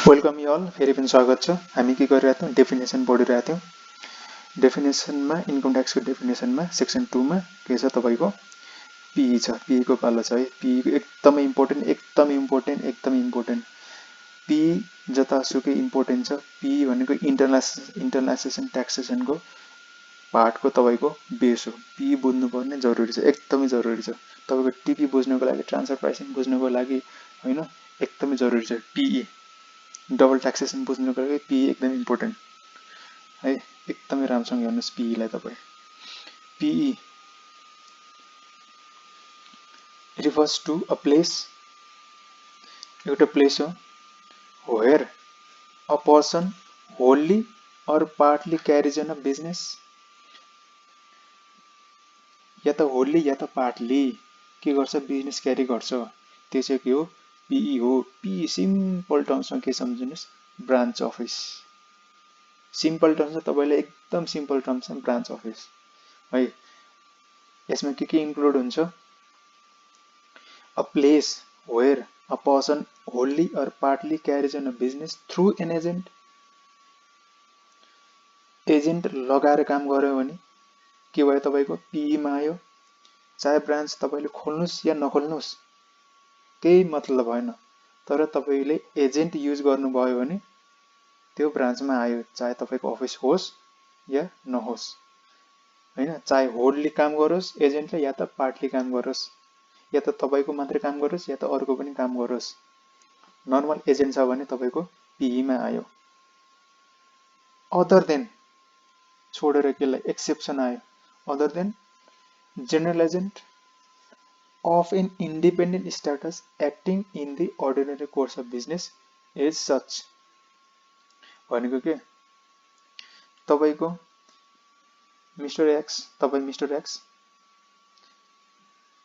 Welcome you all फेरि पनि स्वागत छ। हामी के गरिरहेका थियौँ डेफिनेसन पढिरहेका थियौँ। डेफिनेसनमा इन्कम ट्याक्सको डेफिनेसनमा सेक्सन 2 मा के छ तपाईको पीई छ। पीई को पालो छ है। पीई एकदमै इम्पोर्टेन्ट पीई जतासुकै इम्पोर्टेन्ट छ। पीई भनेको इन्टरनेसनल ट्याक्सेसनको पार्टको तपाईको बेस हो। पीई बुझ्नुपर्ने जरुरी छ, एकदमै जरुरी छ। तपाईको टिपी बुझ्नको लागि, ट्रान्सफर प्राइसिङ बुझ्नको लागि हैन, एकदमै जरुरी छ। पीई डबल ट्याक्सेसन बुझ्नुको लागि पीई एकदम इम्पोर्टेन्ट है। एकदमै राम्रोसँग हेर्नुस् पीई लाई। तपाई PE refers to a place, एउटा प्लेस हो where a person wholly or partly carries on a business. या त होल्ली या त पार्टली के गर्छ, बिजनेस क्यारी गर्छ। त्यो चाहिँ के हो, पीई हो। पीई सिम्पल टर्म्समा के सम्झिनुस्, ब्रान्च अफिस। सिम्पल टर्म्समा तपाईले एकदम सिम्पल टर्म्समा ब्रान्च अफिस है। यसमा के इन्क्लुड हुन्छ, a place where a person wholly or partly carries on a business through an agent. Agent लगाएर काम गर्यो भने के भयो, तपाईको पीई मा आयो। चाहे ब्रान्च तपाईले खोल्नुस् या नखोल्नुस् केही मतलब भएन, तर तपाईले एजेन्ट युज गर्नुभयो भने त्यो ब्रान्चमा आयो। चाहे तपाईको अफिस होस् या नहोस् हैन। चाहे होल्डले काम गरोस् एजेन्टले, या त पार्टली काम गरोस्, या त तपाईको मात्रै काम गरोस् या त अरूको पनि काम गरोस्। नर्मल एजेन्ट छ भने तपाईको पीई मा आयो। अदर देन छोडेर केलाई एक्सेप्सन आयो। Other than general agent of an independent status acting in the ordinary course of business is such। भनेको के, तपाईको मिस्टर एक्स, तपाई मिस्टर एक्स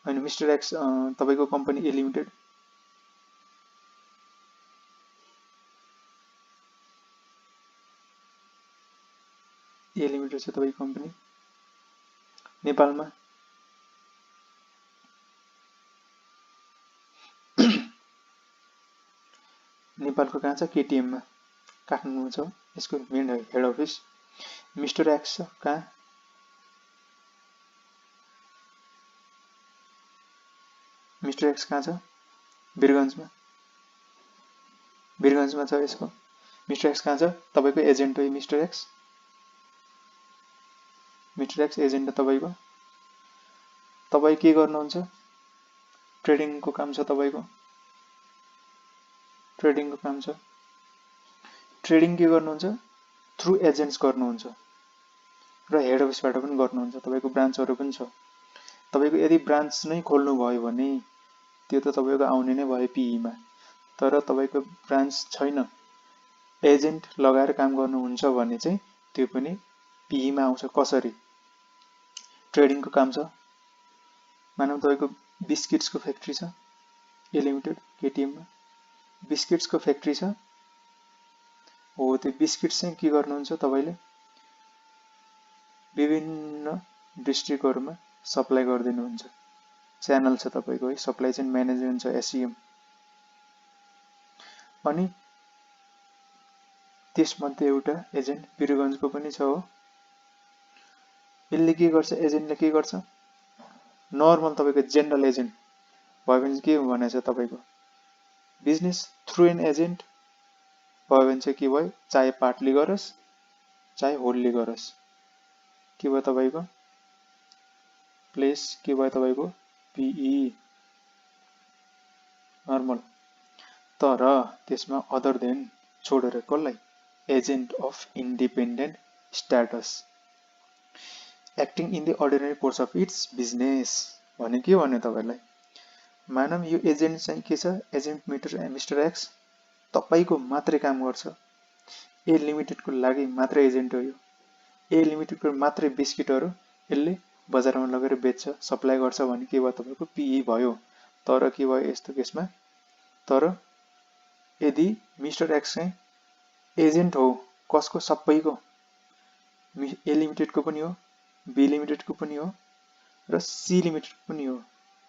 हैन, मिस्टर एक्स तपाईको कम्पनी ए लिमिटेड, ए लिमिटेड छ तपाईको कम्पनी नेपालमा। नेपालको कहाँ छ, केटीएम मा, काठमाडौँमा छ यसको main head office. Mister x छ कहाँ, मिस्टर एक्स कहाँ छ, वीरगञ्जमा, वीरगञ्जमा छ यसको। मिस्टर एक्स कहाँ छ, तपाईको एजेन्ट हो mister x. Mister x agent हो तपाईको। तपाई के गर्नुहुन्छ, ट्रेडिङको काम छ तपाईको, ट्रेडिङको काम छ। ट्रेडिङ के गर्नुहुन्छ, थ्रु एजेन्ट्स गर्नुहुन्छ र हेड अफिसबाट पनि गर्नुहुन्छ। तपाईको ब्रान्चहरु पनि छ। तपाईको यदि ब्रान्च नै खोल्नु भयो भने त्यो त तपाईको आउने नै भयो पीई मा। तर तपाईको ब्रान्च छैन, एजेन्ट लगाएर काम गर्नुहुन्छ भने चाहिँ त्यो पनि पीई मा आउँछ। कसरी, ट्रेडिङको काम छ। मानौ तपाईको बिस्किट्सको फ्याक्ट्री छ, ए लिमिटेड केटीएम मा बिस्किट्सको फ्याक्ट्री छ हो। त्यो बिस्किट चाहिँ के गर्नुहुन्छ, तपाईले विभिन्न डिस्ट्रिक्टहरुमा सप्लाई गर्दिनुहुन्छ। च्यानल छ तपाईको है, सप्लाई चेन म्यानेजमेन्ट छ, एसईएम। अनि त्यसमध्ये एउटा एजेन्ट वीरगञ्जको पनि छ हो। यसले के गर्छ, एजेन्टले के गर्छ, नर्मल तपाईको जनरल एजेन्ट भयो भने के भनेछ, तपाईको बिजनेस थ्रु एन एजेन्ट भयो भने चाहिँ के भयो, चाहे पार्टली गरोस् चाहे होलली गरोस्, के भयो तपाईको प्लेस, के भयो तपाईको पीई नर्मल। तर त्यसमा अदर देन छोडेर कसलाई, agent of independent status acting in the ordinary course of its business भने के भन्यो तपाईलाई। मानम यो एजेन्ट चाहिँ के छ, एजेन्ट मिस्टर एक्स तपाईको मात्रै काम गर्छ। ए लिमिटेडको लागि मात्रै एजेन्ट हो यो। ए लिमिटेडको मात्रै बिस्किटहरु यसले बजारमा लगेर बेच्छ, सप्लाई गर्छ भने के भयो, तपाईको पीई भयो। तर के भयो यस्तो केसमा, तर यदि मिस्टर एक्स चाहिँ एजेन्ट हो कसको, सबैको, ए लिमिटेडको पनि हो, बी लिमिटेडको पनि हो र सी लिमिटेडको पनि हो।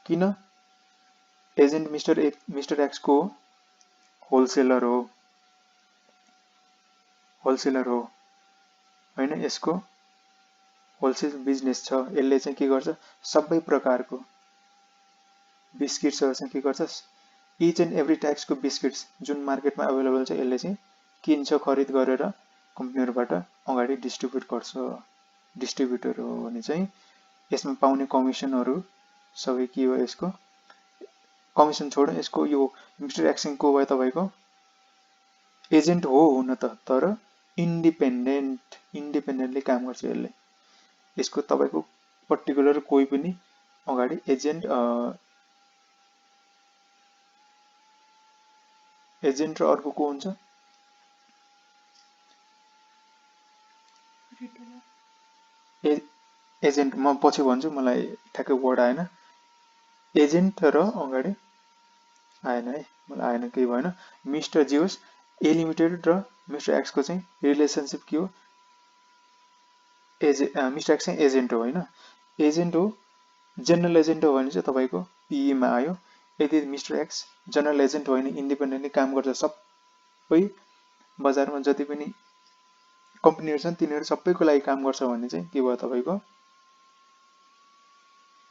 किन, एजेन्ट मिस्टर एक्स को होलसेलर हो, होलसेलर हो हैन, यसको होलसेल बिजनेस छ। यसले चाहिँ के गर्छ, सबै प्रकारको बिस्किट्सहरू चाहिँ के गर्छ, इच एन्ड एभ्री टाइप्सको बिस्किट्स जुन मार्केटमा अभाइलेबल छ यसले चाहिँ किन्छ, खरिद गरेर कम्पनीहरूबाट अगाडि डिस्ट्रिब्युट गर्छ। डिस्ट्रिब्युटर हो भने चाहिँ यसमा पाउने कमिसनहरू सबै के हो, यसको कमिसन छोड, यसको यो मिस्टर एक्सन को भयो तपाईँको एजेन्ट हो हुन त, तर इन्डिपेन्डेन्टली काम गर्छ यसले। यसको तपाईँको पर्टिकुलर कोही पनि अगाडि एजेन्ट र अर्को को हुन्छ, एजेन्ट म पछि भन्छु, मलाई ठ्याक्कै वर्ड आएन। एजेन्ट र अगाडि आएन है, मलाई आएन, केही भएन। मिस्टर जियोस ए लिमिटेड र मिस्टर एक्सको चाहिँ रिलेसनसिप के हो, मिस्टर एक्स चाहिँ एजेन्ट हो होइन, एजेन्ट हो। जेनरल एजेन्ट हो भने चाहिँ तपाईँको पिईमा आयो। यदि मिस्टर एक्स जनरल एजेन्ट हो भने इन्डिपेन्डेन्टली काम गर्छ, सबै बजारमा जति पनि कम्पनीहरू छन् तिनीहरू सबैको लागि काम गर्छ भने चाहिँ के भयो, तपाईँको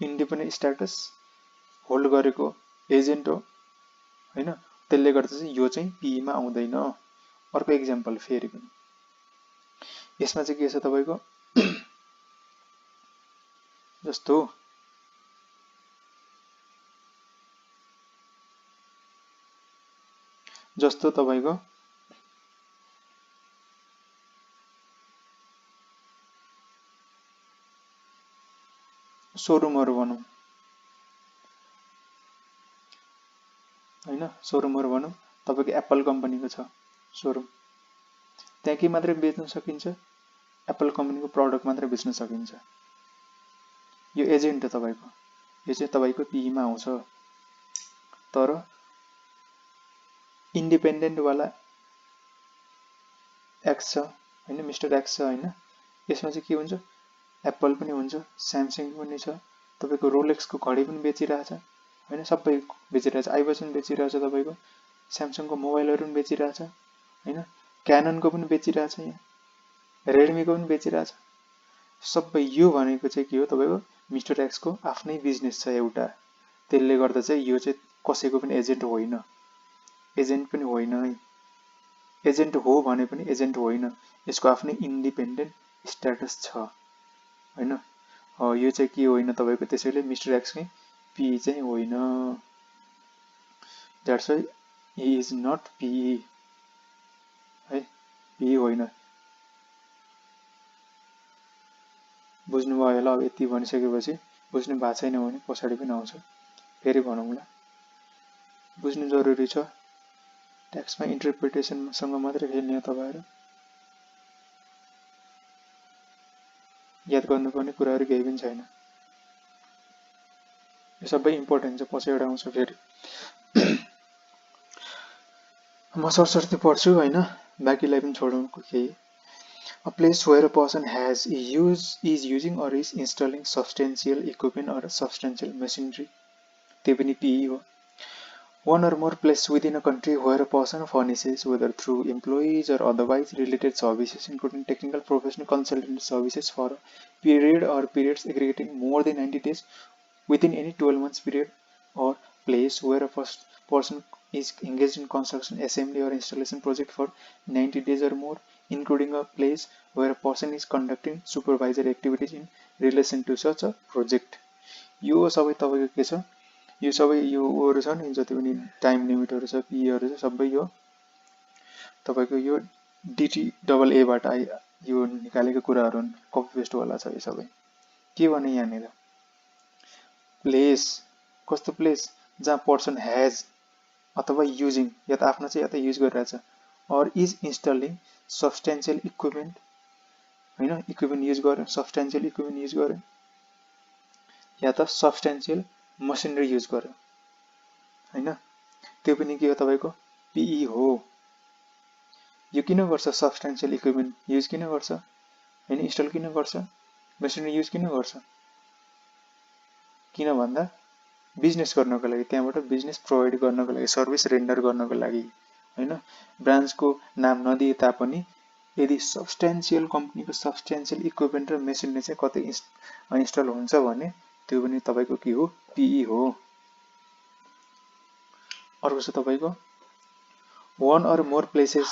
इन्डिपेन्डेन्ट स्ट्याटस होल्ड गरेको एजेन्ट हो होइन। त्यसले गर्दा चाहिँ यो चाहिँ पिईमा आउँदैन। अर्को इक्जाम्पल फेरि पनि यसमा चाहिँ के छ तपाईँको, जस्तो तपाईँको सोरुमहरू भनौँ होइन, सोरुमहरू भनौँ, तपाईँको एप्पल कम्पनीको छ सोरुम, त्यहाँ के मात्रै बेच्न सकिन्छ, एप्पल कम्पनीको प्रडक्ट मात्रै बेच्न सकिन्छ। यो एजेन्ट हो तपाईँको, यो चाहिँ तपाईँको पिईमा आउँछ। तर इन्डिपेन्डेन्टवाला एक्स छ होइन, मिस्टर एक्स छ होइन, यसमा चाहिँ के हुन्छ, एप्पल पनि हुन्छ, स्यामसङ पनि छ, तपाईँको रोलेक्सको घडी पनि बेचिरहेछ होइन, सबै बेचिरहेछ, आइवाच पनि बेचिरहेछ, तपाईँको स्यामसङको मोबाइलहरू पनि बेचिरहेछ होइन, क्याननको पनि बेचिरहेछ, यहाँ रेडमीको पनि बेचिरहेछ। सबै यो भनेको चाहिँ के हो, तपाईँको मिस्टर एक्सको आफ्नै बिजनेस छ एउटा। त्यसले गर्दा चाहिँ यो चाहिँ कसैको पनि एजेन्ट होइन, एजेन्ट पनि होइन है, एजेन्ट हो भने पनि एजेन्ट होइन, यसको आफ्नै इन्डिपेन्डेन्ट स्ट्याटस छ होइन। यो चाहिँ के होइन तपाईँको, त्यसैले मिस्टर एक्सकै पिई चाहिँ होइन। That's why he is not PE है, पिई होइन। बुझ्नुभयो होला। अब यति भनिसकेपछि बुझ्नु भएको छैन भने पछाडि पनि आउँछ, फेरि भनौँला। बुझ्नु जरुरी छ, ट्याक्समा इन्टरप्रिटेसनसँग मात्रै खेल्ने हो तपाईँहरू। याद गर्नुपर्ने कुराहरू केही पनि छैन, यो सबै इम्पोर्टेन्ट छ, पछिबाट आउँछ फेरि। म सरसर्ती पढ्छु होइन, बाँकीलाई पनि छोडौँ केही। A place where a person is using or is installing substantial equipment or substantial machinery, त्यो पनि PE हो। One or more places within a country where a person furnishes, whether through employees or otherwise, related services, including technical, professional, consultant services for a period or periods aggregating more than 90 days within any 12 months period, or place where a person is engaged in construction, assembly, or installation project for 90 days or more, including a place where a person is conducting supervisory activities in relation to such a project. यो सबै तपाईँको के छ, यो सबै योहरू छ नि, जति पनि टाइम लिमिटहरू छ, पिईहरू छ, सबै यो तपाईँको यो DTAAबाट यो निकालेको कुराहरू हुन्, कपी पेस्ट वाला छ यो सबै। के भने यहाँनिर प्लेस, कस्तो प्लेस, जहाँ पर्सन हेज अथवा युजिङ, या त आफ्नो चाहिँ या त युज गरिरहेछ, or is installing substantial equipment होइन, इक्विपमेन्ट युज गर्यो, सब्सटेन्सियल इक्विपमेन्ट युज गर्यो, या त सब्सटेन्सियल मसिनरी युज गर्यो होइन, त्यो पनि के हो तपाईँको पिई हो। यो किन गर्छ, सब्सटेन्सियल इक्विपमेन्ट युज किन गर्छ होइन, इन्स्टल किन गर्छ, मसिनरी युज किन गर्छ, किन भन्दा बिजनेस गर्नको लागि, त्यहाँबाट बिजनेस प्रोभाइड गर्नको लागि, सर्भिस रेन्डर गर्नको लागि होइन। ब्रान्चको नाम नदिए तापनि यदि सब्स्टेन्शियल कम्पनीको सब्स्टेन्शियल इक्विपमेन्ट र मेसिनरी चाहिँ कतै इन्स्टल हुन्छ भने त्यो पनि तपाईको के हो, पिई हो। अर्को छ तपाईको one or more places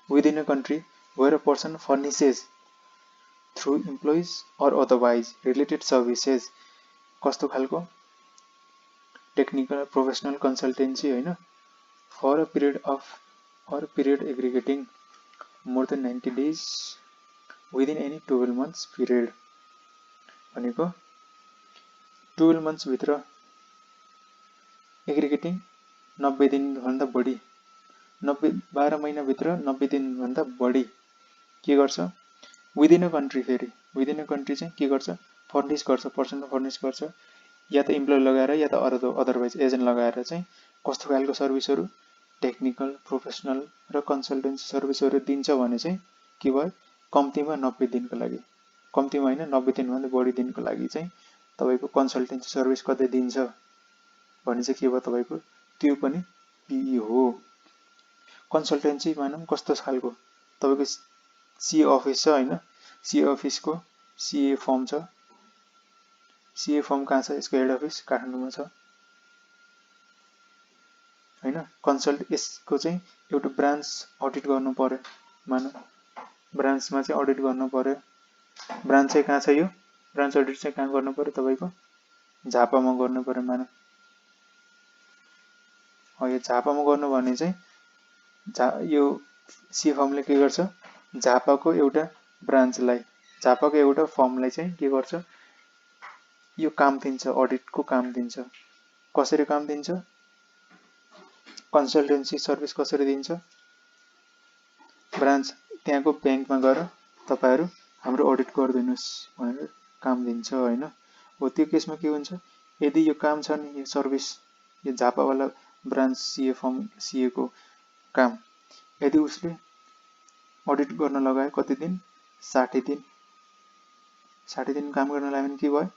within a country where a person furnishes through employees or otherwise related services। कस्तो खालको टेक्निकल प्रोफेसनल कन्सल्टेन्सी हैन, for a period aggregating more than 90 days within any 12 months period। भनेको 12 months भित्र एग्रिगेटिङ 90 दिन भन्दा बढी 12 महिना भित्र 90 दिन भन्दा बढी के गर्छ, विदिन अ कन्ट्री। फेरि विदिन अ कन्ट्री चाहिँ के गर्छ, फर्निश गर्छ, पर्सनले फर्निश गर्छ, या त इम्प्लोइ लगाएर या त अदरवाइज एजेन्ट लगाएर चाहिँ कस्तो खालको सर्भिसहरू, टेक्निकल प्रोफेसनल र कन्सल्टेन्सी सर्भिसहरू दिन्छ भने चाहिँ के भयो, कम्तीमा 90 दिनको लागि, कम्तीमा हैन 90 दिनभन्दा बढी दिनको लागि चाहिँ तपाईको कन्सल्टेन्सी सर्भिस कतै दिन्छ भने चाहिँ के भयो तपाईको, त्यो पनि पिई हो। कन्सल्टेन्सी मानौँ कस्तो खालको, तपाईको सीए अफिस छ हैन, सीए अफिसको सीए फर्म छ, सीए फर्म कहाँ छ, यसको हेड अफिस काठमाडौँमा छ हैन। कन्सल्ट यसको चाहिँ एउटा ब्रान्च अडिट गर्नु पर्यो, मानौँ ब्रान्चमा चाहिँ अडिट गर्नु पर्यो, ब्रान्च चाहिँ कहाँ छ, यो ब्रान्च अडिट चाहिँ कहाँ गर्नु पर्यो तपाईको, झापामा गर्नु पर्यो मानौँ। यो झापामा गर्नु भने चाहिँ यो सी फर्मले के गर्छ, झापाको एउटा ब्रान्चलाई, झापाको एउटा फर्मलाई चाहिँ के गर्छ, यो काम दिन्छ, अडिटको काम दिन्छ। कसरी काम दिन्छ, कन्सल्टेन्सी सर्भिस कसरी दिन्छ, ब्रान्च त्यहाँको ब्याङ्कमा गएर तपाईहरु हाम्रो अडिट गरिदिनुस् भनेर काम दिन्छ हैन। हो त्यो केसमा के हुन्छ, यदि यो काम छ नि, यो सर्भिस, यो झापावाला ब्रान्च सीए फर्म सीए को काम, यदि उसले अडिट गर्न लगायो कति दिन, 60 दिन, 60 दिन काम गर्न लाग्यो भने के भयो,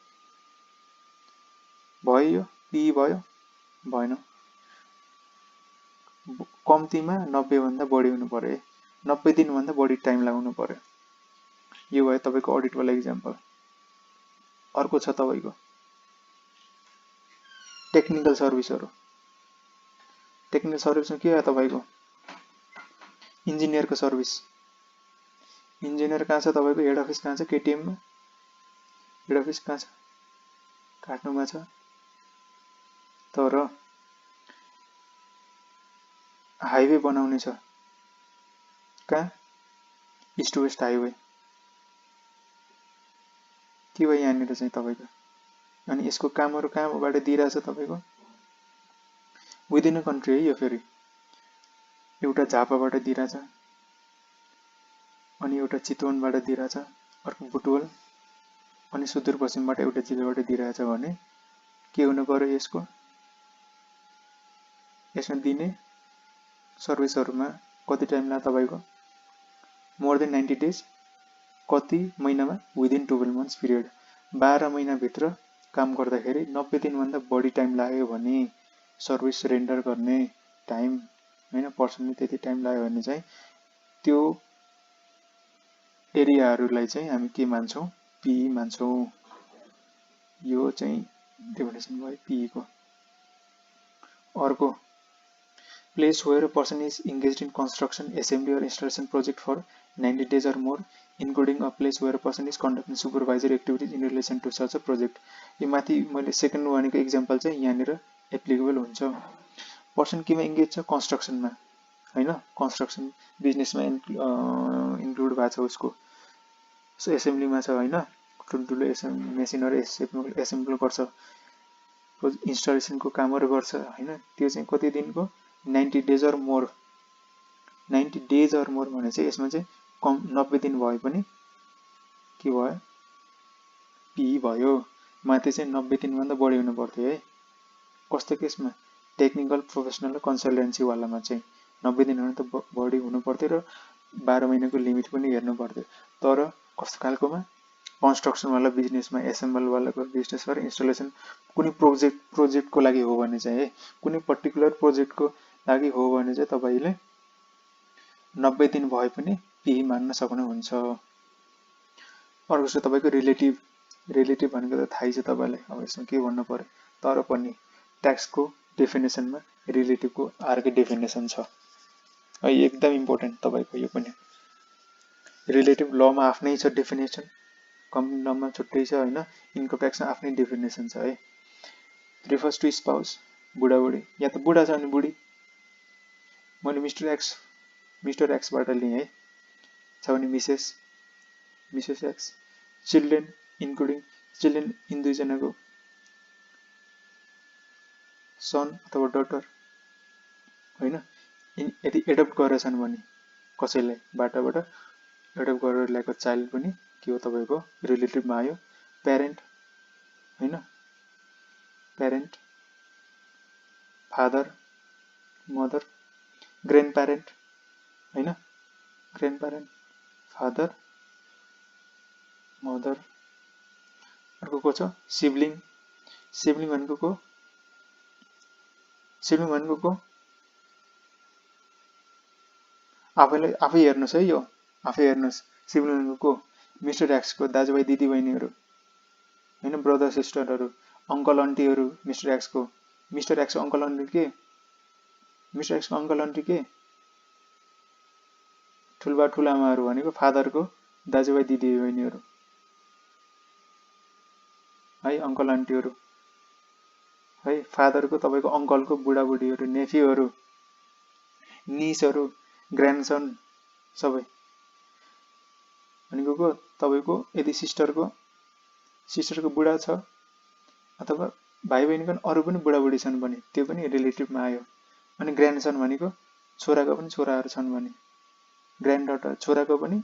भयो यो पिई भयो, भएन, कम्तीमा 90 भन्दा बढी हुनु पर्यो, 90 दिन भन्दा बढी टाइम लगाउनु पर्यो। यो भयो तपाईको अडिट वाला एक्जाम्पल। अर्को छ तपाईको टेक्निकल सर्भिसहरु। टेक्निकल सर्भिसमा के हो तपाईको, इन्जिनियरको सर्भिस। इन्जिनियर कहाँ छ तपाईको, हेड अफिस कहाँ छ, केटीएम मा, हेड अफिस कहाँ छ, काठमाडौँमा छ। तर हाइवे बनाउने छ, कहाँ, इस्ट वेस्ट हाइवे, के भयो यहाँनिर चाहिँ तपाईको। अनि यसको कामहरु कहाँबाट दिइराछ तपाईको, विदिन अ कन्ट्री है यो, फेरि एउटा झापाबाट दिइराछ, अनि एउटा चितवनबाट दिइराछ, अर्को बुटवल, अनि सुदूरपश्चिमबाट एउटा जिल्लाबाट दिइराछ भने के हुनु पर्यो, यसमा दिने सर्भिसहरुमा कति टाइम लाग्छ तपाईको, मोर देन 90 डेज, कति महिनामा, विदिन 12 मन्थ्स पिरियड, 12 महिना भित्र काम गर्दाखेरि 90 दिन भन्दा बढी टाइम लाग्यो भने, सर्भिस रेन्डर गर्ने टाइम हैन, पर्सनली त्यति टाइम लाग्यो भने चाहिँ त्यो एरियाहरुलाई चाहिँ हामी के मान्छौं, पिई मान्छौं। यो चाहिँ डेफिनेसन भयो पिई को। अर्को, place where a person is engaged in construction, assembly or installation project for 90 days or more, including a place where a person is conducting supervisory activities in relation to such a project। यो माथि मैले second वानको example चाहिँ यहाँनिर applicable हुन्छ। Person केमा engage छ, कन्स्ट्रक्सनमा हैन, कन्स्ट्रक्सन बिजनेसमा इन्क्लुड भएको छ उसको, सो एसेम्बलीमा छ हैन, ठुल्ठुलो मेसिनहरु एसेम्बल गर्छ, इन्स्टलेसनको कामहरु गर्छ हैन। त्यो चाहिँ कति दिनको, 90 days or more, 90 days or more भने चाहिँ यसमा चाहिँ कम 90 दिन भए पनि के भयो, पिई भयो। माथि चाहिँ 90 दिन भन्दा बढी हुनु पर्थ्यो है। कस्तो केसमा, टेक्निकल प्रोफेसनल र कन्सल्टेन्सी वालामा चाहिँ 90 दिन भन्दा बढी हुनु पर्थ्यो र 12 महिनाको लिमिट पनि हेर्नु पर्थ्यो। तर कस्तो खालकोमा, कन्स्ट्रक्सन वाला बिजनेसमा, एसेम्बल वालाको बिजनेसमा र इन्स्टलेसन कुनै प्रोजेक्टको लागि हो भने चाहिँ है, कुनै पर्टिकुलर प्रोजेक्टको लागि हो भने चाहिँ तपाईले 90 दिन भए पनि यही मान्न सक्नुहुन्छ। अर्को छ तपाईँको रिलेटिभ। रिलेटिभ भनेको त थाहै छ तपाईँलाई, अब यसमा के भन्नु पर्यो, तर पनि ट्याक्सको डेफिनेसनमा रिलेटिभको अर्कै डेफिनेसन छ है, एकदम इम्पोर्टेन्ट तपाईँको यो पनि। रिलेटिभ लमा आफ्नै छ डेफिनेसन, कम्पनी लमा छुट्टै छ होइन, इन्कम ट्याक्समा आफ्नै डेफिनेसन छ है। रिफर्स टु स्पाउस, बुढाबुढी, या त बुढा छ भने बुढी, मैले मिस्टर एक्सबाट लिएँ है, छ भने Mrs x. Children including children दुईजनाको सन अथवा डटर होइन। यदि एडप्ट गरेछन् भने कसैलाई बाटाबाट एडप्ट गरेर ल्याएको चाइल्ड पनि के हो तपाईँको रिलेटिभमा आयो। प्यारेन्ट होइन, parent, father, mother, grand parent होइन, ग्रान्ड प्यारेन्ट, फादर, मदर। अर्को को छ सिब्लिङ। सिब्लिङ भनेको को, सिब्लिङ भनेको को, आफै हेर्नुहोस् है, यो आफै हेर्नुहोस्। सिब्लिङ भनेको को, मिस्टर एक्सको दाजुभाइ दिदीबहिनीहरू होइन, ब्रदर सिस्टरहरू, अङ्कल आन्टीहरू मिस्टर एक्सको। मिस्टर एक्सको अङ्कल आन्टी के, मिस्टर एक्सको अङ्कल आन्टी के, ठुलबा ठुलामाहरू भनेको फादरको दाजुभाइ दिदीबहिनीहरू है, अङ्कल आन्टीहरू है। फादरको तपाईँको अङ्कलको बुढाबुढीहरू, नेफ्यूहरू, निसहरू, ग्रान्डसन सबै भनेको को तपाईँको। यदि सिस्टरको बुढा छ अथवा भाइ बहिनीको अरू पनि बुढाबुढी छन् भने त्यो पनि रिलेटिभमा आयो। अनि ग्रान्डसन भनेको छोराको पनि छोराहरू छन् भने, ग्रान्ड डटर छोराको पनि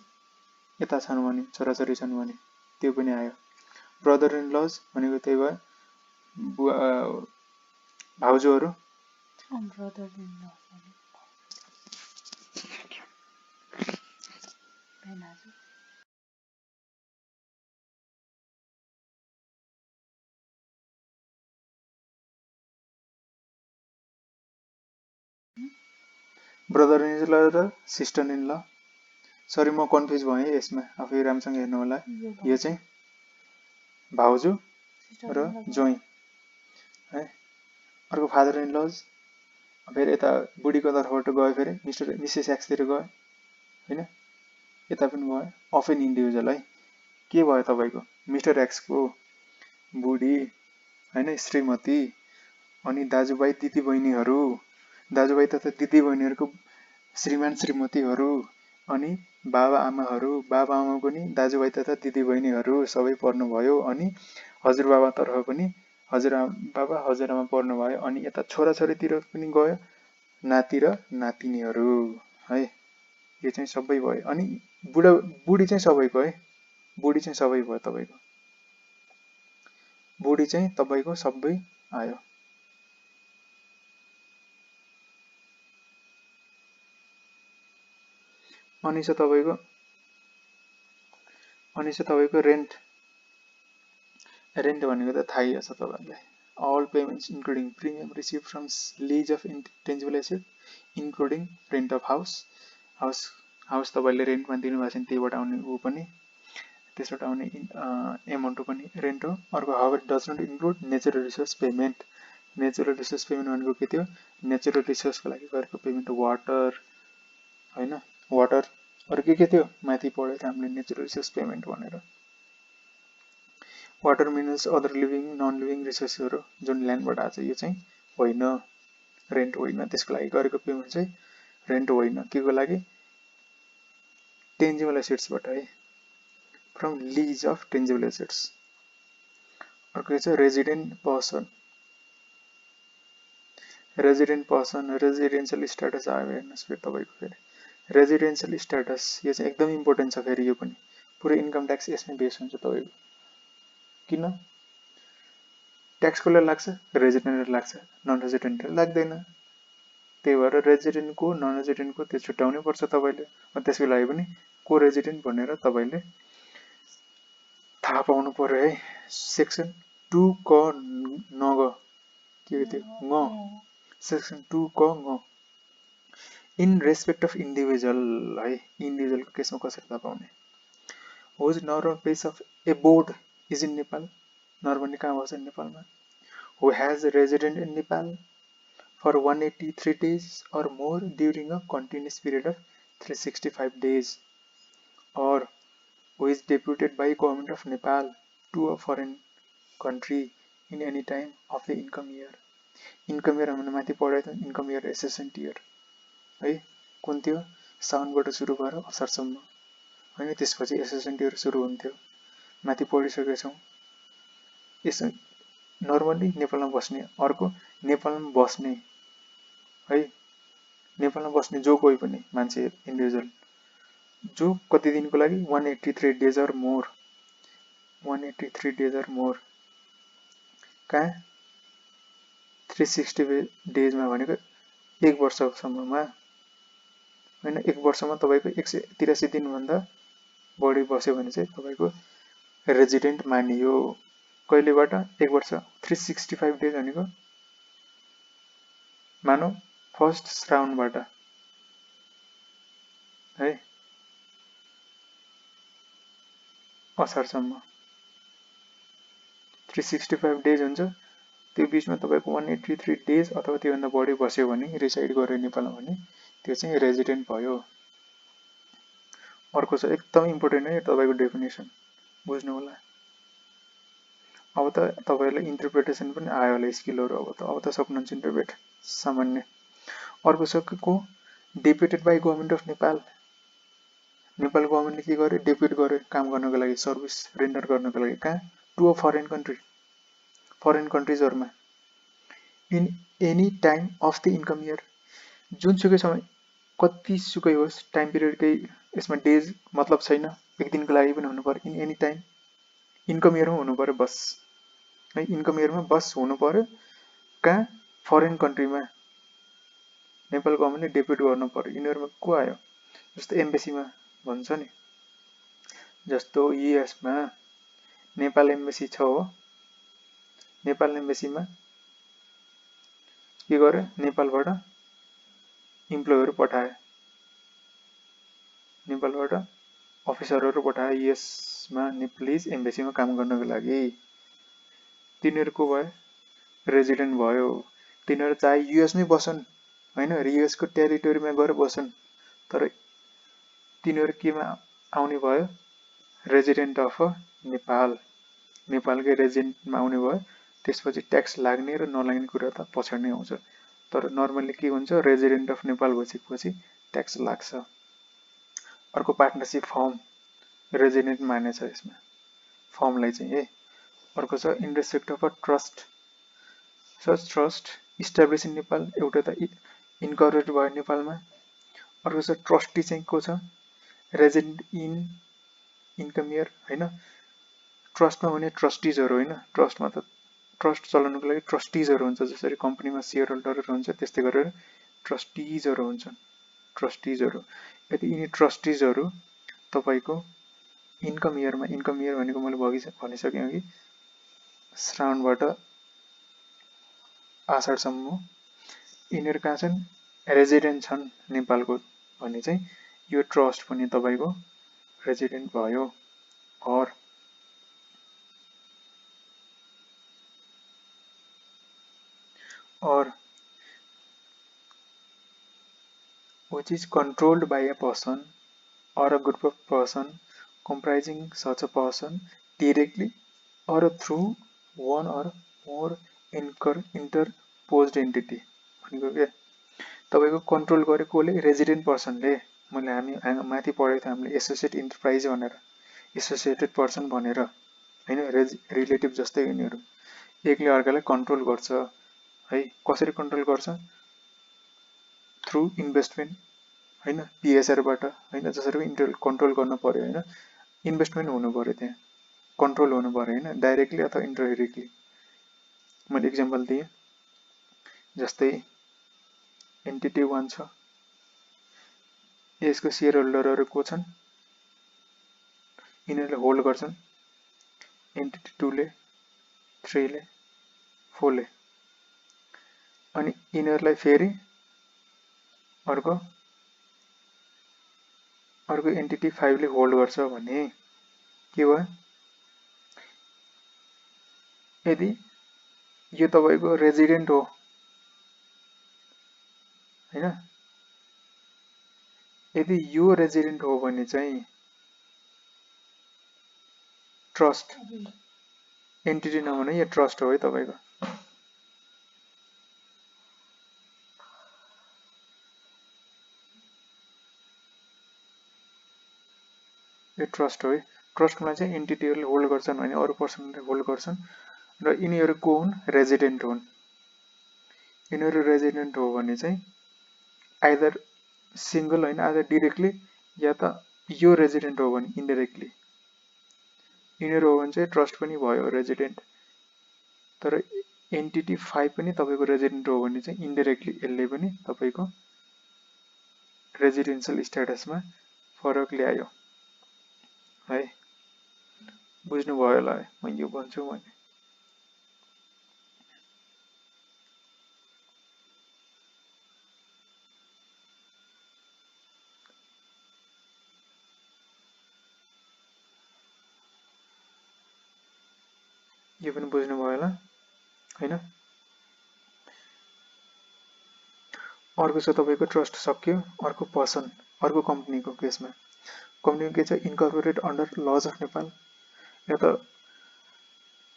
यता छन् भने, छोराछोरी छन् भने त्यो पनि आयो। ब्रदर इन लज भनेको त्यही भयो भाउजूहरू, ब्रदर इन ल र सिस्टर इन ल। सरी म कन्फ्युज भएँ यसमा, आफै राम्रोसँग हेर्नु होला। यो चाहिँ भाउजू र ज्वाइँ है। अर्को फादर इन लज, फेरि यता बुढीको तर्फबाट गयो, फेरि मिसेस एक्सतिर गयो होइन, यता पनि भयो। अफेन इन्डिभिजुअल है, के भयो तपाईँको मिस्टर एक्सको बुढी होइन, श्रीमती, अनि दाजुभाइ दिदीबहिनीहरू, दाजुभाइ तथा दिदीबहिनीहरूको श्रीमान श्रीमतीहरू, अनि बाबा आमाको नि दाजुभाइ तथा दिदीबहिनीहरू सबै पर्नुभयो। अनि हजुरबाबातर्फ पनि हजुरबाबा हजुरआमा पर्नुभयो। अनि यता छोराछोरीतिर पनि गयो, नाति र नातिनीहरू है, यो चाहिँ सबै भयो। अनि बुढी चाहिँ सबैको है, बुढी चाहिँ सबै भयो तपाईँको, बुढी चाहिँ तपाईँको सबै आयो। अनि छ तपाईँको रेन्ट। रेन्ट भनेको त थाहै छ तपाईँहरूलाई। All payments including premium received from lease of intangible asset including rent of house तपाईँले रेन्टमा दिनुभएको छ नि त्यहीबाट आउने ऊ पनि, त्यसबाट आउने एमाउन्ट पनि रेन्ट हो। अर्को however does not include natural resource payment. Natural resource payment भनेको के थियो, नेचुरल रिसोर्सको लागि गरेको पेमेन्ट, वाटर होइन, वाटर। अरू के थियो माथि पढेर हामीले नेचुरल रिसोर्स पेमेन्ट भनेर। Water, minerals, other living non living रिसोर्सहरू जुन ल्यान्डबाट आएको छ यो चाहिँ होइन, रेन्ट होइन। त्यसको लागि गरेको पेमेन्ट चाहिँ रेन्ट होइन। के को लागि, टेन्जिबल एसेट्सबाट है, from lease of tangible assets. अर्को छ रेजिडेन्ट पर्सन। रेजिडेन्सियल स्ट्याटस आयो हेर्नुहोस् फेरि तपाईँको, फेरि रेजिडेन्सियल स्ट्याटस यो चाहिँ एकदम इम्पोर्टेन्ट छ। फेरि यो पनि पुरै इन्कम ट्याक्स यसमै बेस हुन्छ तपाईँको। किन ट्याक्स कसलाई लाग्छ, रेजिडेन्टलाई लाग्छ, नन रेजिडेन्टलाई लाग्दैन। त्यही भएर रेजिडेन्टको नन रेजिडेन्टको त्यो छुट्याउनै पर्छ तपाईँले। त्यसको लागि पनि को रेजिडेन्ट भनेर तपाईँले थाहा पाउनु पर्यो है। सेक्सन 2 क नग के थियो, सेक्सन 2 क इन रेस्पेक्ट अफ इन्डिभिजुअल है, इन्डिभिजुअलको केसमा कसरी थाहा पाउने? Whose normal place of abode is in Nepal, normally कहाँ बस्छ नेपालमा? Who has resident in Nepal for 183 days or more during a continuous period of 365 days, or who is deputed by government of Nepal to a foreign country in any time of the income year. Income year हामीले माथि पढाएको थियौँ, income year एसेसेन्ट year है, कुन थियो? साउनबाट सुरु भएर असारसम्म होइन, त्यसपछि एसेसेन्ट इयर सुरु हुन्थ्यो, माथि पढिसकेका छौँ। यस नर्मली नेपालमा बस्ने, अर्को नेपालमा बस्ने है, नेपालमा बस्ने जो कोही पनि मान्छे इन्डिभिजुअल जो कति दिनको लागि 183 days or more, 183 days or more कहाँ 360 daysमा भनेको 1 वर्षसम्ममा होइन, 1 वर्षमा तपाईँको 183 दिनभन्दा बढी बस्यो भने चाहिँ तपाईँको रेजिडेन्ट मानियो। कहिलेबाट? 1 वर्ष। 365 days भनेको मानौ फर्स्ट श्रावणबाट है असारसम्म 365 days हुन्छ। त्यो बिचमा तपाईँको 183 days अथवा त्योभन्दा बढी बस्यो भने, रिसाइड गर्यो नेपालमा भने त्यो चाहिँ रेजिडेन्ट भयो। अर्को छ एकदम इम्पोर्टेन्ट है तपाईँको डेफिनेसन बुझ्नु होला। अब त तपाईँहरूलाई इन्टरप्रिटेसन पनि आयो होला स्किलहरू, अब त सक्नुहुन्छ इन्टरप्रेट सामान्य। अर्को छ को deputed by government of Nepal, Nepal गभर्मेन्टले के गर्यो? डेप्युट गर्यो काम गर्नको लागि, सर्भिस रेन्डर गर्नको लागि। कहाँ? To a foreign country, foreign कन्ट्रिजहरूमा। In any time of the income year, जुनसुकै समय, कतिसुकै होस् टाइम पिरियड, केही यसमा डेज मतलब छैन, एक दिनको लागि पनि हुनु पर्यो। इन एनी टाइम इन्कम इयरमा हुनु पर्यो बस है, इन्कम इयरमा बस हुनु पर्यो। कहाँ? फरेन कन्ट्रीमा नेपाल गभर्मेन्टले डेप्युट गर्नु पर्यो। यिनीहरूमा को आयो? जस्तो एम्बेसीमा भन्छ नि, जस्तो युएसमा नेपाल एम्बेसी छ हो, नेपाल एम्बेसीमा के गर्यो? नेपालबाट इम्प्लोयहरू पठायो, नेपालबाट अफिसरहरू पठायो युएसमा नेपालिज एम्बेसीमा काम गर्नको लागि। तिनीहरू को भयो? रेजिडेन्ट भयो। तिनीहरू चाहे युएसमै बसन् होइन, युएसको टेरिटोरीमा गएर बसन्, तर तिनीहरू केमा आउने भयो? रेजिडेन्ट अफ नेपाल, नेपालकै रेजिडेन्टमा आउने भयो। त्यसपछि ट्याक्स लाग्ने र नलाग्ने कुरा त पछाडि नै आउँछ, तर नर्मल्ली के हुन्छ? रेजिडेन्ट अफ नेपाल भइसकेपछि ट्याक्स लाग्छ। अर्को पार्टनरसिप फर्म, रेजिडेन्ट मानेछ यसमा फर्मलाई चाहिँ है। अर्को छ in respect of a trust, such trust establish in Nepal, एउटा त इन्करेक्ट भयो नेपालमा। अर्को छ ट्रस्टी चाहिँ को छ? रेजिडेन्ट इन इन्कम इयर होइन, ट्रस्टमा हुने ट्रस्टिजहरू होइन, ट्रस्टमा त ट्रस्ट चलाउनुको लागि ट्रस्टिजहरू हुन्छ, जसरी कम्पनीमा सेयर होल्डरहरू हुन्छ त्यस्तै गरेर ट्रस्टिजहरू हुन्छन्, ट्रस्टिजहरू। यदि यिनी ट्रस्टिजहरू तपाईँको इन्कम इयरमा, इन्कम इयर भनेको मैले भनिसकेँ अघि, श्रावणबाट आषाढसम्म यिनीहरू कहाँ छन्? रेजिडेन्ट छन् नेपालको भने चाहिँ यो ट्रस्ट पनि तपाईँको रेजिडेन्ट भयो। or which is controlled by a person or a group of person comprising such a person directly or through one or more interposed entity भनेको के? तपाईँको कन्ट्रोल गरेको कसले? रेजिडेन्ट पर्सनले। मैले हामी माथि पढेको थियो हामीले एसोसिएट इन्टरप्राइज भनेर, एसोसिएटेड पर्सन भनेर होइन, रिलेटिभ जस्तै यिनीहरू एकले अर्कालाई कन्ट्रोल गर्छ है। कसरी कन्ट्रोल गर्छ? थ्रु इन्भेस्टमेन्ट होइन, पिएसआरबाट होइन, जसरी कन्ट्रोल गर्नु पर्यो होइन, इन्भेस्टमेन्ट हुनु पर्यो, त्यहाँ कन्ट्रोल हुनु पर्यो होइन, डाइरेक्टली अथवा इन्डाइरेक्टली। मैले इक्जाम्पल दिएँ, जस्तै एन्टिटी 1 छ, यसको सेयर होल्डरहरू को छन्? यिनीहरूले होल्ड गर्छन् एन्टिटी 2 ले, 3 ले, 4 ले, अनि यिनीहरूलाई फेरि अर्को अर्को एन्टिटी 5 ले होल्ड गर्छ भने के भयो, यदि यो तपाईको रेजिडेन्ट हो हैन, यदि यो रेजिडेन्ट हो भने चाहिँ ट्रस्ट, एन्टिटी नभने यो ट्रस्ट हो है तपाईको। यो ट्रस्ट हो है। ट्रस्टमा चाहिँ एन्टिटीहरूले होल्ड गर्छन् भने अरू पर्सनले होल्ड गर्छन् र यिनीहरू को हुन्, रेजिडेन्ट हुन्। यिनीहरू रेजिडेन्ट हो भने चाहिँ आइदर सिंगल होइन, आइदर डाइरेक्टली या त यो रेजिडेन्ट हो भने इन्डाइरेक्टली। यिनीहरू हो भने चाहिँ ट्रस्ट पनि भयो रेजिडेन्ट। तर एन्टिटी 5 पनि तपाईको रेजिडेन्ट हो भने चाहिँ इन्डाइरेक्टली यसले पनि तपाईको रेजिडेन्शियल स्ट्याटसमा फरक ल्यायो है। बुझ्नुभयो होला है म यो भन्छु भने। यो पनि बुझ्नुभयो होला हैन। अर्को छ तपाईको ट्रस्ट सक्यो। अर्को पर्सन, अर्को कम्पनीको केसमा, कम्पनीको के छ, incorporate under laws of Nepal या त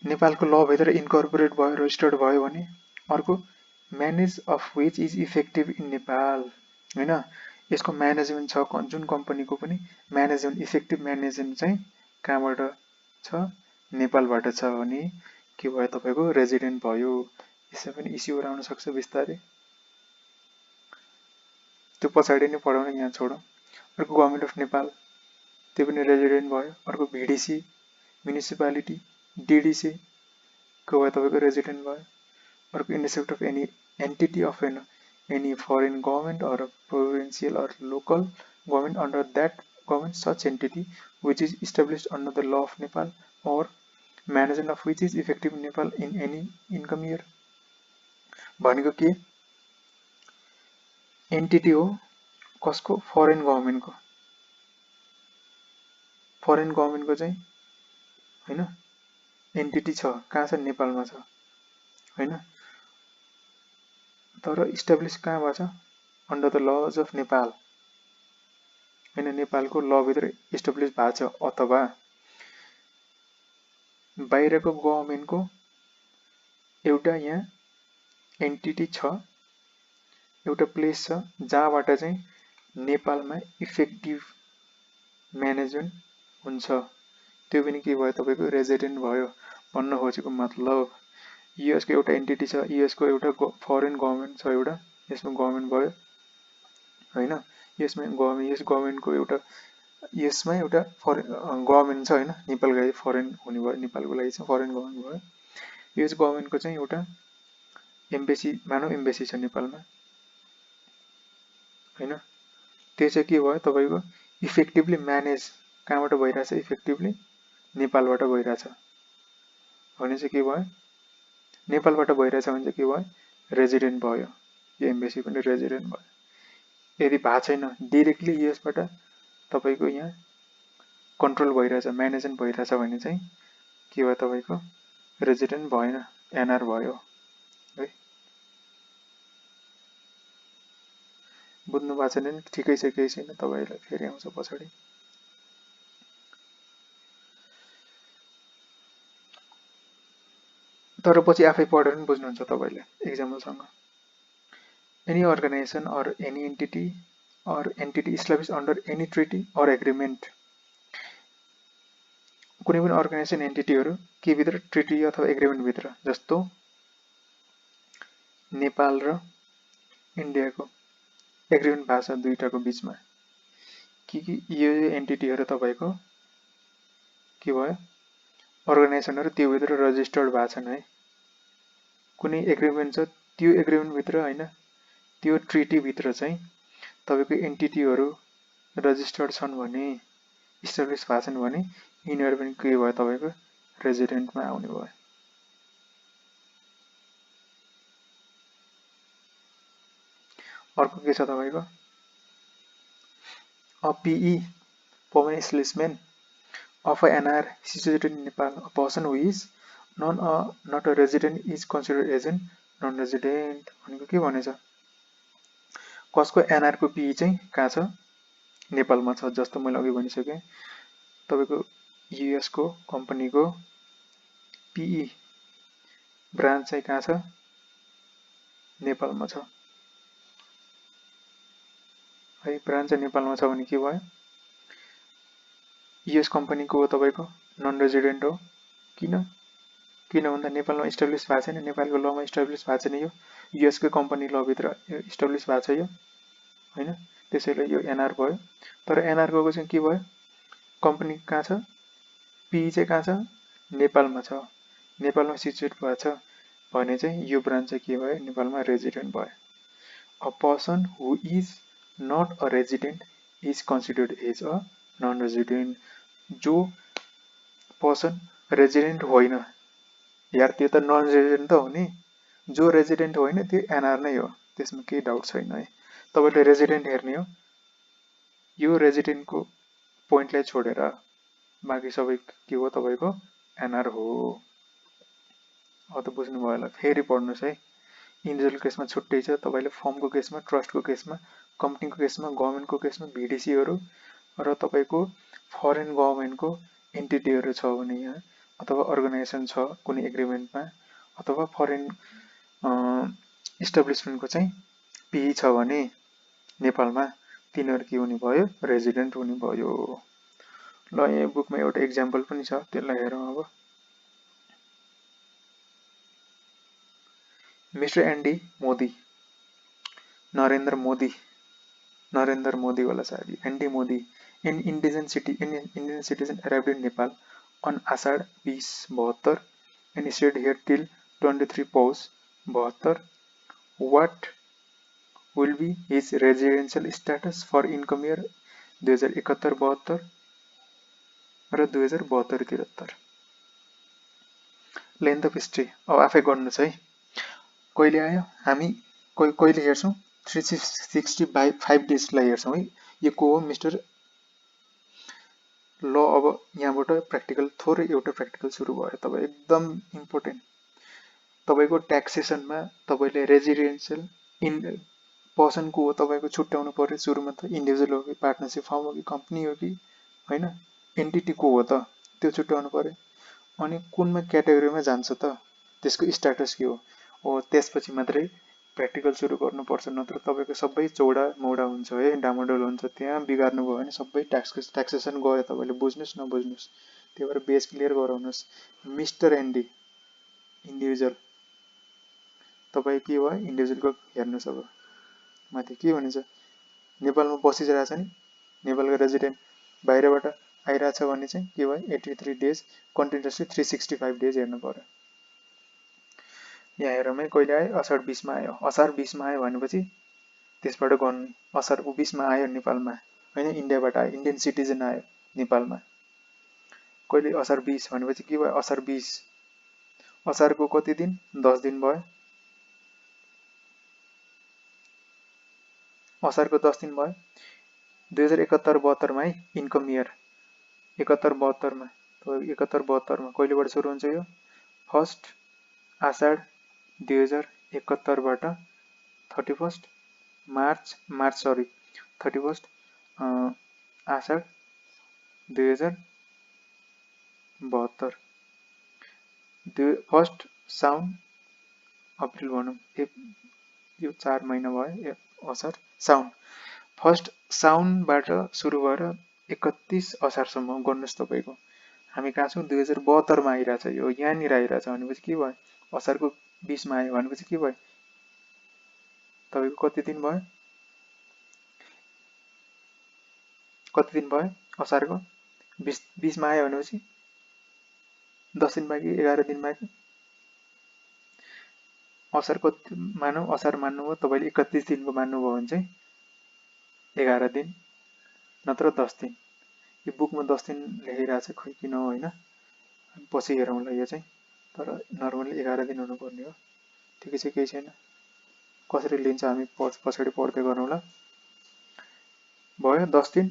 नेपालको ल भित्र इन्कर्पोरेट भयो, रजिस्टर्ड भयो भने। अर्को manage of which is effective in Nepal हैन। यसको म्यानेजमेन्ट छ, जुन कम्पनीको पनि म्यानेजमेन्ट, इफेक्टिभ म्यानेजमेन्ट चाहिँ कहाँबाट छ, नेपालबाट छ भने के भयो तपाईको रेजिडेन्ट भयो। यसमा पनि इस्युहरू आउन सक्छ बिस्तारै, त्यो पछाडि नै पढाउने, यहाँ छोडौँ। अर्को गभर्नमेन्ट अफ नेपाल, त्यो पनि रेजिडेन्ट भयो। अर्को भिडिसी म्युनिसिपालिटी, डिडिसी को भयो तपाईको रेजिडेन्ट भयो। अर्को in respect of any entity of any foreign government or provincial or local government under that government such entity which is established under the law of Nepal or management of which is effective in Nepal in any income year। भनेको के, entity हो कसको, foreign गभर्नमेन्टको। Foreign गभर्नमेन्टको चाहिँ हैन entity छ, कहाँ छ, नेपालमा छ हैन। तर इस्टाब्लिस कहाँ भएको छ, under the lodge of Nepal हैन, नेपालको ल भित्र इस्टाब्लिस भएको छ। अथवा बाहिरको गभर्नमेन्टको एउटा यहाँ एन्टिटी छ, एउटा प्लेस छ जहाँबाट चाहिँ नेपालमा इफेक्टिभ म्यानेजमेन्ट हुन्छ, त्यो पनि के भयो तपाईको रेजिडेन्ट भयो। भन्न खोजेको मतलब युएसको एउटा एन्टिटी छ, युएसको एउटा फरेन गभर्नमेन्ट छ एउटा, यसमा गभर्नमेन्ट भयो हैन। यसमा गभर्नमेन्ट, यस गभर्नमेन्टको एउटा, यसमा एउटा फरेन गभर्नमेन्ट छ हैन, नेपालको लागि फरेन हुने भयो, नेपालको लागि चाहिँ फरेन गभर्नमेन्ट भयो। यस गभर्नमेन्टको चाहिँ एउटा एम्बेसी, मानव एम्बेसी छ नेपालमा हैन। त्यो चाहिँ के भयो तपाईको इफेक्टिभली म्यानेज कहाँबाट भइरहेछ, इफेक्टिभली नेपालबाट भइरहेछ भने चाहिँ के भयो, नेपालबाट भइरहेछ भने चाहिँ के भयो, रेजिडेन्ट भयो। यो एम्बेसी पनि रेजिडेन्ट भयो। यदि भएको छैन, डाइरेक्टली युएसबाट तपाईको यहाँ कन्ट्रोल भइरहेछ, म्यानेजमेन्ट भइरहेछ भने चाहिँ के भयो तपाईको रेजिडेन्ट भएन, एनआर भयो है। बुझ्नु भएको छैन, ठिकै छ, केही छैन, तपाईलाई फेरि आउँछ पछाडि। तर पछि आफै पढेर पनि बुझ्नुहुन्छ तपाईले एक्जाम्पलसँग। Any organisation or any entity or entity established under any treaty or agreement, कुनै पनि अर्गनाइजेसन एन्टिटीहरू के भित्र, ट्रिटी अथवा एग्रिमेन्ट भित्र, जस्तो नेपाल र इन्डियाको एग्रिमेन्ट भएको छ दुईटाको बिचमा, कि यो एन्टिटीहरू तपाईको के भयो, अर्गनाइजेसनहरू त्यो भित्र रजिस्टर्ड भएको छन् है। कुनै एग्रिमेन्ट छ, त्यो एग्रिमेन्ट भित्र हैन, त्यो ट्रिटी भित्र चाहिँ तपाईको एन्टिटीहरू रजिस्टर्ड छन् भने, इस्टाब्लिस भएको छन् भने यिनीहरू पनि के भयो तपाईको रेजिडेन्टमा आउने भयो। अर्को के छ तपाईको, a PE permanent settlement of a NR situated in Nepal. A person who is not a resident is considered as an non-resident भनेको के भनेछ कसको एनआर को पी चाहिँ कहाँ छ नेपालमा छ जस्तो मैले अघि भनिसके तपाईको यूएस को कम्पनीको पीई ब्रान्च चाहिँ कहाँ छ नेपालमा छ है ब्रान्च चाहिँ नेपालमा छ भने के भयो यूएस कम्पनीको हो तपाईको नन रेजिडेन्ट हो किन भन्दा नेपालमा इस्टाब्लिश भएको छैन नेपालको लमा इस्टाब्लिश भएको छैन यो यूएस को कम्पनी ल भित्र इस्टाब्लिश भएको छ यो हैन त्यसैले यो एनआर भयो तर एनआर को चाहिँ के भयो कम्पनी कहाँ छ पी चाहिँ कहाँ छ नेपालमा छ नेपालमा सिचुएट भएको छ भने चाहिँ यो ब्रान्च चाहिँ के भयो नेपालमा रेजिडेन्ट भयो a person who is not a resident is considered as a non resident जो पर्सन रेजिडेन्ट होइन यार त्यो त नन रेजिडेन्ट त हो नि जो रेजिडेन्ट होइन त्यो एनआर नै हो त्यसमा केही डाउट छैन है तपाईले रेजिडेन्ट हेर्ने हो यो रेजिडेन्टको पोइन्टलाई छोडेर बाँकी सबै के हो तपाईको एनआर हो अब त बुझ्नु भयो होला फेरि पढ्नुस् है इन्डिभिजुअल केसमा छुट्टै छ तपाईले फर्मको केसमा ट्रस्टको केसमा कम्पनीको केसमा गभर्नमेन्टको केसमा भीडीसीहरु र तपाईको फरेन गभर्नमेन्टको एन्टिटीहरु छ भने यहाँ अथवा अर्गनाइजेसन छ कुनै एग्रीमेन्टमा अथवा फरेन इस्टाब्लिशमेन्टको चाहिँ पी छ भने नेपालमा तिनीहरु के हुने भयो रेजिडेन्ट हुने भयो ल यहाँ बुकमा एउटा एक्जाम्पल पनि छ त्यसलाई हेरौँ अब मिस्टर एन्डी मोदी नरेन्द्र मोदी वाला साहब एन्डी Modi an Indian citizen arrived in Nepal on Ashad 2072 and stayed here till 23 Pous 72. What will be his residential status for income year 2071-72 र 2072-73? लेन्थ अफ हिस्ट्री अब आफै गर्नुस् है कहिले आयो हामी कहिले हेर्छौं 365 डेजलाई हेर्छौं है यो को हो मिस्टर ल अब यहाँबाट प्र्याक्टिकल थोरै एउटा प्र्याक्टिकल सुरु भयो तपाई एकदम इम्पोर्टेन्ट तपाईको ट्याक्सेसनमा तपाईले रेजिडेन्शियल इन पर्सन को हो तपाईको छुट्याउनु पर्यो सुरुमा त इन्डिभिजुअल हो कि पार्टनरशिप फर्म हो कि कम्पनी हो कि हैन एन्टिटी को हो त त्यो छुट्याउनु पर्यो अनि कुनमा क्याटेगोरीमा जान्छ त त्यसको स्ट्याटस के हो त्यसपछि मात्रै प्र्याक्टिकल सुरु गर्नुपर्छ नत्र तपाईको सबै चौडा मौडा हुन्छ है डामाडोल हुन्छ त्यहाँ बिगार्नु भयो भने सबै ट्याक्सेसन गयो तपाईले बुझ्नुस् नबुझ्नुस् त्यही भएर बेस क्लियर गराउनुस् मिस्टर एन्डी इन्डिभिजुअल तपाई के भयो इन्डिभिजुअलको हेर्नुस् अब माथि के भनिन्छ नेपालमा बसिरहेछ नि नेपालको रेजिडेन्ट बाहिरबाट आइराछ भने चाहिँ के भयो 83 डेज कन्टिन्युअसली 365 डेज हेर्नु पर्यो यहाँ हेरौँ है कहिले आयो असार 20 मा आयो असार 20 मा आयो भनेपछि त्यसबाट गर्नु असार 20 मा आयो नेपालमा हैन इन्डियाबाट आयो इन्डियन सिटिजन आयो नेपालमा कहिले असार 20 भनेपछि के भयो असार 20 असारको कति दिन 10 दिन भयो असारको 10 दिन भयो 2071-72 मा है इन्कम इयर 71-72 मा त 71-72 मा कहिलेबाट सुरु हुन्छ यो फर्स्ट आषाढ 2071 बाट 31 मार्च 31 आषाढ 2072 फर्स्ट साउन अप्रिल भनौं यो 4 महिना भयो असार साउन फर्स्ट साउनबाट सुरु भएर 31 असारसम्म गर्नुस् तपाईको हामी कहाँ छौं 2072 मा आइराछ यो यहाँनिर आइराछ भनेपछि के भयो असारको 20 मा आयो भनेपछि के भयो तपाईको कति दिन भयो असारको 20 मा आयो भनेपछि 10 दिन बाँकी 11 दिन बाँकी असारको मानौ असार मान्नु हो तपाईले 31 दिनको मान्नु भयो भने चाहिँ 11 दिन नत्र 10 दिन यो बुकमा 10 दिन लेखिरहेछ खै किन हो हैन पछि हेरौँला यो चाहिँ तर नर्मली 11 दिन हुनुपर्ने हो ठिकै छ केही छैन कसरी लिन्छ हामी पछाडी पढ्दै गरौँला भयो 10 दिन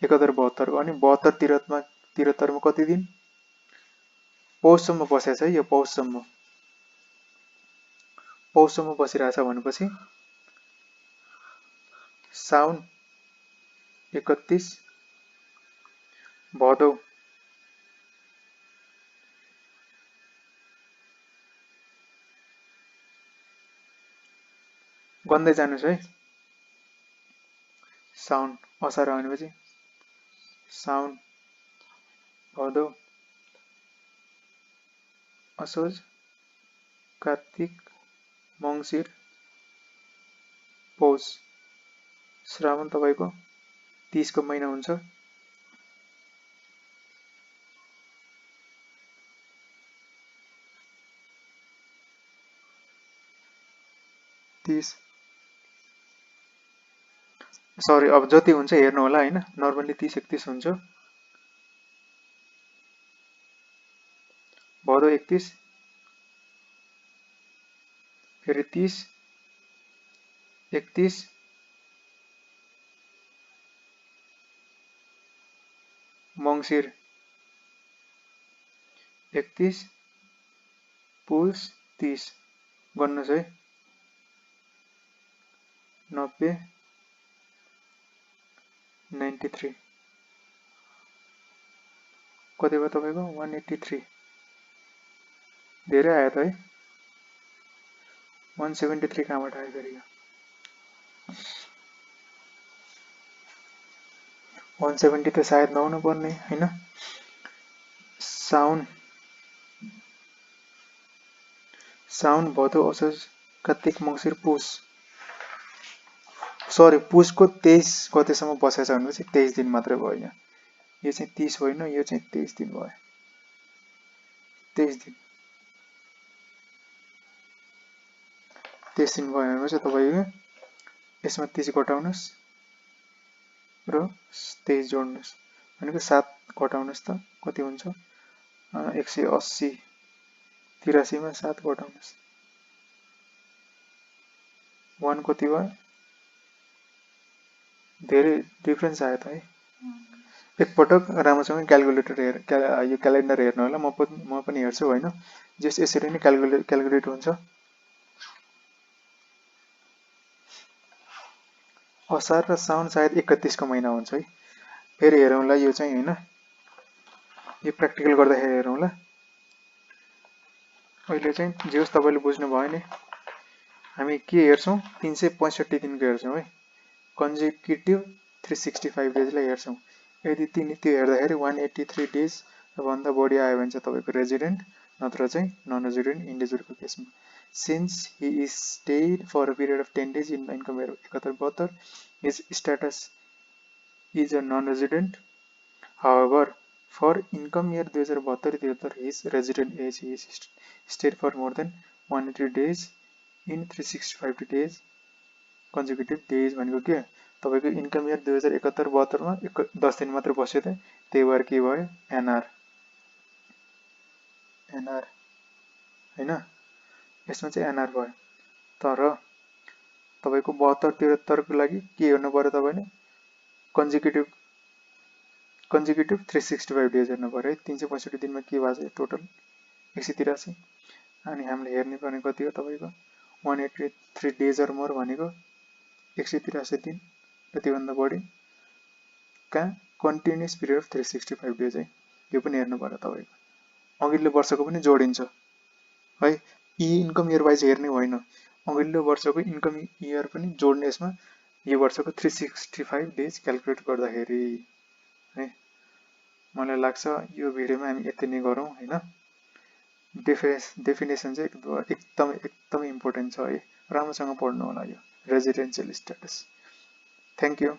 71 72 को अनि 72 73 मा कति दिन पौषसम्म बसेछ है यो पौषसम्म बसिरहेछ भनेपछि साउन 31 भदौ गन्दै जानुस् है साउन असार भनेपछि साउन भदौ असोज कार्तिक मङ्सिर पौष श्रावण तपाईको 30 को महिना हुन्छ 30 सरी अब जति हुन्छ हेर्नु होला हैन नर्मली 30 31 हुन्छ भदौ 31 फेरि 30 31 मङ्सिर 31 पुस 30 गर्नुस् है 90 93 कति भयो तपाईको 183 धेरै आयो त है 173 कहाँबाट आयो फेरि यो 170 त सायद नहुनु पर्ने हैन साउन भदौ असोज कार्तिक मङ्सिर पुस सरी पुसको 23 गतेसम्म बसेछ भनेपछि 23 दिन मात्रै भयो यहाँ यो चाहिँ 30 होइन यो चाहिँ 23 दिन भयो 23 दिन 23 दिन भयो भनेपछि तपाईको यसमा 30 घटाउनुस् र 23 जोड्नुस् भनेको 7 घटाउनुस् त कति हुन्छ 180 83 मा 7 घटाउनुस् 1 कति भयो धेरै डिफरेन्स आयो त है एकपटक राम्रोसँग क्याल्कुलेटर यो क्यालेन्डर हेर्नु होला म पनि हेर्छु हैन जस यसरी नै क्याल्कुलेट हुन्छ असार र साउन सायद 31 को महिना हुन्छ है फेरि हेरौँला यो चाहिँ हैन यो प्र्याक्टिकल गर्दाखेरि हेरौँला अहिले चाहिँ जे होस् तपाईले बुझ्नु भयो नि हामी के हेर्छौं 365 दिनको हेर्छौं है कन्जिक्युटिभ 365 डेजलाई हेर्छौं यदि त्यो हेर्दाखेरि 183 डेज भन्दा बढी आयो भने चाहिँ तपाईको रेजिडेन्ट नत्र चाहिँ नन रेजिडेन्ट इन्डिभिजुअलको केसमा since he is stayed for a period of 10 days in income year 71 72 his status is a non resident however for income year 2072 73 his resident as he is stayed for more than 180 days in 365 days consecutive days भनेको के तपाईको income year 2071 72 मा 10 दिन मात्र बस्यो त त्यही भएर के भयो एनआर हैन यसमा चाहिँ एनआर भयो तर तपाईको 72 73 को लागि के हेर्नु पर्यो तपाईले कन्जिक्युटिभ 365 डेज हेर्नु पर्यो है 365 दिनमा के भएको छ टोटल 183 अनि हामीले हेर्ने पर्ने कति हो तपाईको 183 डेज अर मोर भनेको 183 दिन र त्योभन्दा बढी कहाँ कन्टिन्युअस पिरियड अफ 365 डेज है यो पनि हेर्नु पर्यो तपाईको अघिल्लो वर्षको पनि जोडिन्छ है यी इन्कम इयर वाइज हेर्ने होइन अघिल्लो वर्षको इन्कम इयर पनि जोड्ने यसमा यो वर्षको 365 डेज क्याल्कुलेट गर्दाखेरि है मलाई लाग्छ यो भिडियोमा हामी यति नै गरौँ हैन डेफिनेसन चाहिँ एकदमै इम्पोर्टेन्ट छ है राम्रोसँग पढ्नु होला यो रेजिडेन्शियल स्ट्याटस थ्यांक यू